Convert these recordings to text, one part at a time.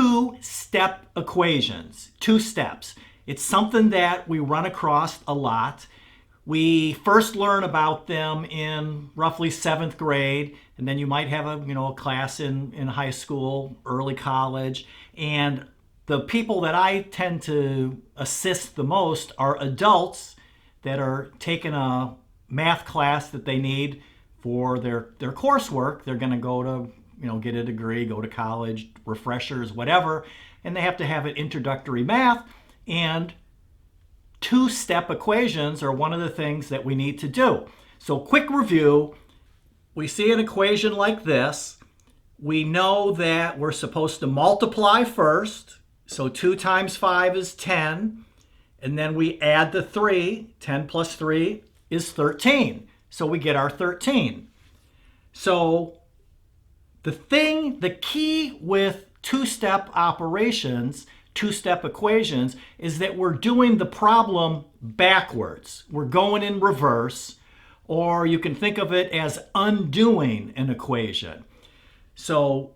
two-step equations. Two steps. It's something that we run across a lot. We first learn about them in roughly 7th grade, and then you might have a class in high school, early college, and the people that I tend to assist the most are adults that are taking a math class that they need for their coursework. They're going to go to get a degree, go to college, refreshers, whatever, and they have to have an introductory math, and two-step equations are one of the things that we need to do. So quick review, we see an equation like this. We know that we're supposed to multiply first, so 2 times 5 is 10, and then we add the 3, 10 plus 3 is 13, so we get our 13. So the key with two-step operations, two-step equations, is that we're doing the problem backwards. We're going in reverse, or you can think of it as undoing an equation. So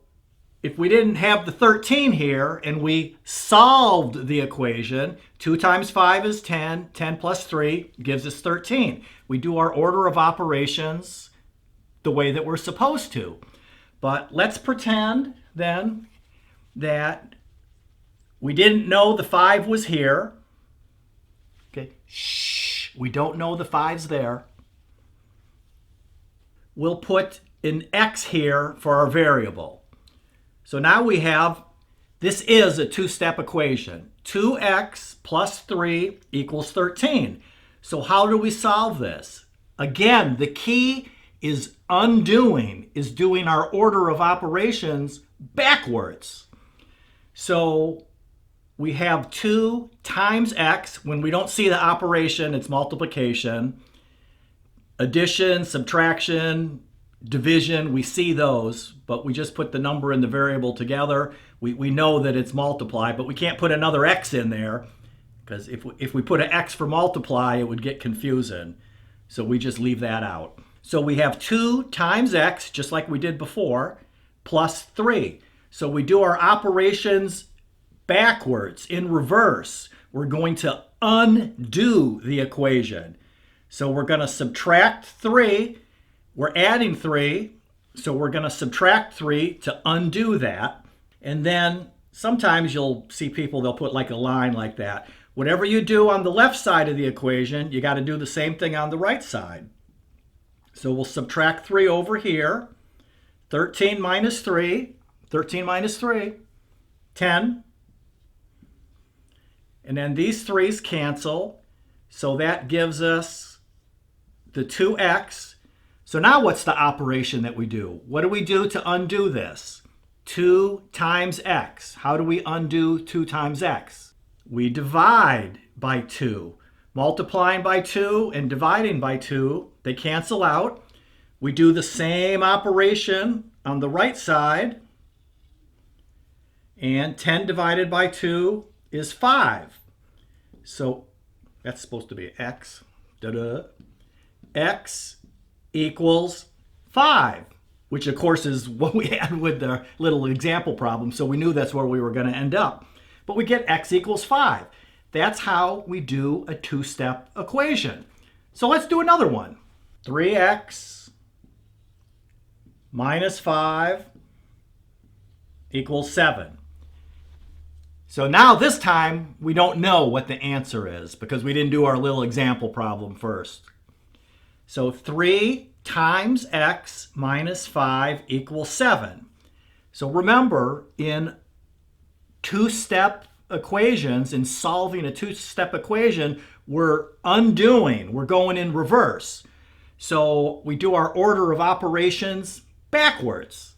if we didn't have the 13 here and we solved the equation, 2 times 5 is 10, 10 plus 3 gives us 13. We do our order of operations the way that we're supposed to. But let's pretend then that we didn't know the 5 was here. Okay, shh, we don't know the 5's there. We'll put an x here for our variable. So now we have, this is a two-step equation. 2x plus 3 equals 13. So how do we solve this? Again, the key is undoing, is doing our order of operations backwards. So we have 2 times x. When we don't see the operation, it's multiplication. Addition, subtraction, division, we see those, but we just put the number and the variable together. We know that it's multiply, but we can't put another x in there, because if we put an x for multiply, it would get confusing. So we just leave that out. So we have 2 times x, just like we did before, plus 3. So we do our operations backwards, in reverse. We're going to undo the equation. So we're going to subtract 3. We're adding 3, so we're going to subtract 3 to undo that. And then sometimes you'll see people, they'll put like a line like that. Whatever you do on the left side of the equation, you got to do the same thing on the right side. So we'll subtract 3 over here. 13 minus 3, 13 minus 3, 10. And then these 3's cancel. So that gives us the 2x. So now what's the operation that we do? What do we do to undo this? 2 times x. How do we undo 2 times x? We divide by 2. Multiplying by 2 and dividing by 2, they cancel out. We do the same operation on the right side. And 10 divided by 2 is 5. So that's supposed to be x. X equals 5, which of course is what we had with the little example problem. So we knew that's where we were going to end up. But we get x equals 5. That's how we do a two-step equation. So let's do another one. 3x minus 5 equals 7. So now this time we don't know what the answer is because we didn't do our little example problem first. So 3 times x minus 5 equals 7. So remember, in two-step equations, in solving a two-step equation, we're undoing, we're going in reverse. So we do our order of operations backwards.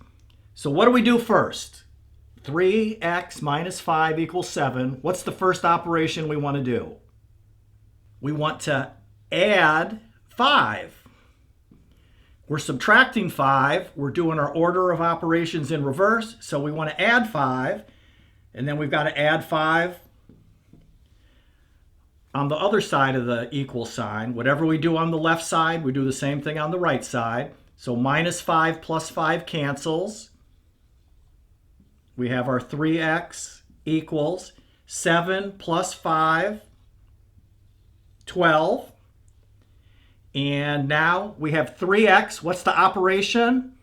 So what do we do first? 3x minus 5 equals 7. What's the first operation we want to do? We want to add 5. We're subtracting 5. We're doing our order of operations in reverse. So we want to add 5. And then we've got to add 5 on the other side of the equal sign. Whatever we do on the left side, we do the same thing on the right side. So minus 5 plus 5 cancels. we have our 3x equals 7 plus 5, 12. And now we have 3x. What's the operation?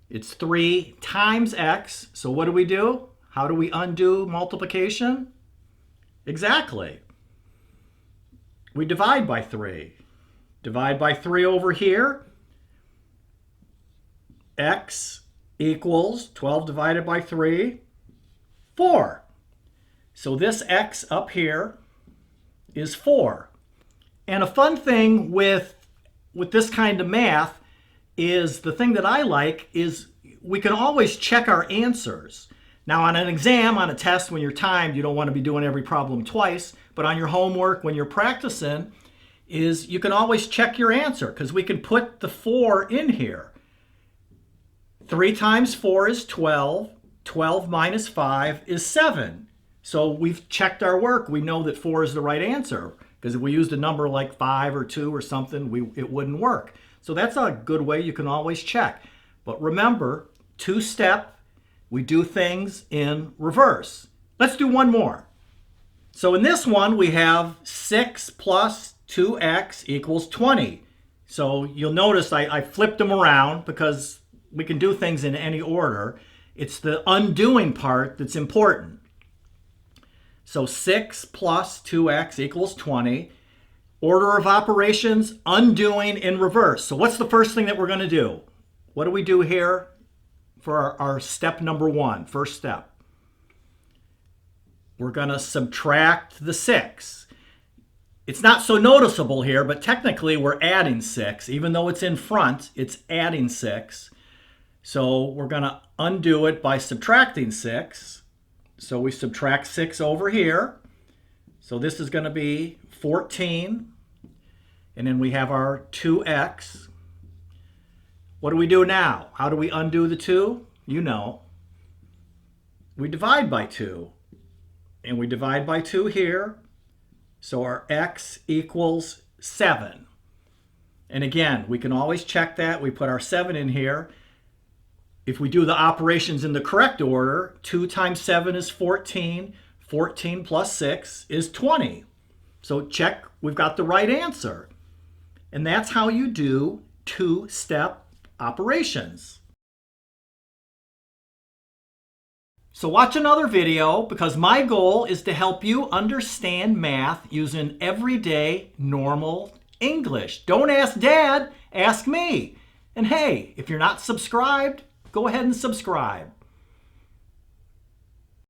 It's 3 times x. So what do? How do we undo multiplication? Exactly. We divide by 3. Divide by 3 over here. X equals 12 divided by 3, 4. So this x up here is 4. And a fun thing with this kind of math is, the thing that I like is we can always check our answers. Now on an exam, on a test, when you're timed, you don't want to be doing every problem twice. But on your homework, when you're practicing, is you can always check your answer, because we can put the 4 in here. 3 times 4 is 12. 12 minus 5 is 7. So we've checked our work. We know that 4 is the right answer, because if we used a number like 5 or 2 or something, it wouldn't work. So that's a good way you can always check. But remember, 2-step, we do things in reverse. Let's do one more. So in this one, we have 6 plus 2x equals 20. So you'll notice I flipped them around because we can do things in any order. It's the undoing part that's important. So 6 plus 2x equals 20. Order of operations, undoing in reverse. So what's the first thing that we're going to do? What do we do here for our step number 1, first step? We're going to subtract the 6. It's not so noticeable here, but technically we're adding 6. Even though it's in front, it's adding 6. So we're going to undo it by subtracting 6. So we subtract 6 over here. So this is going to be 14. And then we have our 2x. What do we do now? How do we undo the 2? You know. We divide by 2. And we divide by 2 here. So our x equals 7. And again, we can always check that. We put our 7 in here. If we do the operations in the correct order, 2 times 7 is 14. 14 plus 6 is 20. So check, we've got the right answer. And that's how you do 2-step operations. So watch another video, because my goal is to help you understand math using everyday, normal English. Don't ask Dad, ask me. And hey, if you're not subscribed, go ahead and subscribe.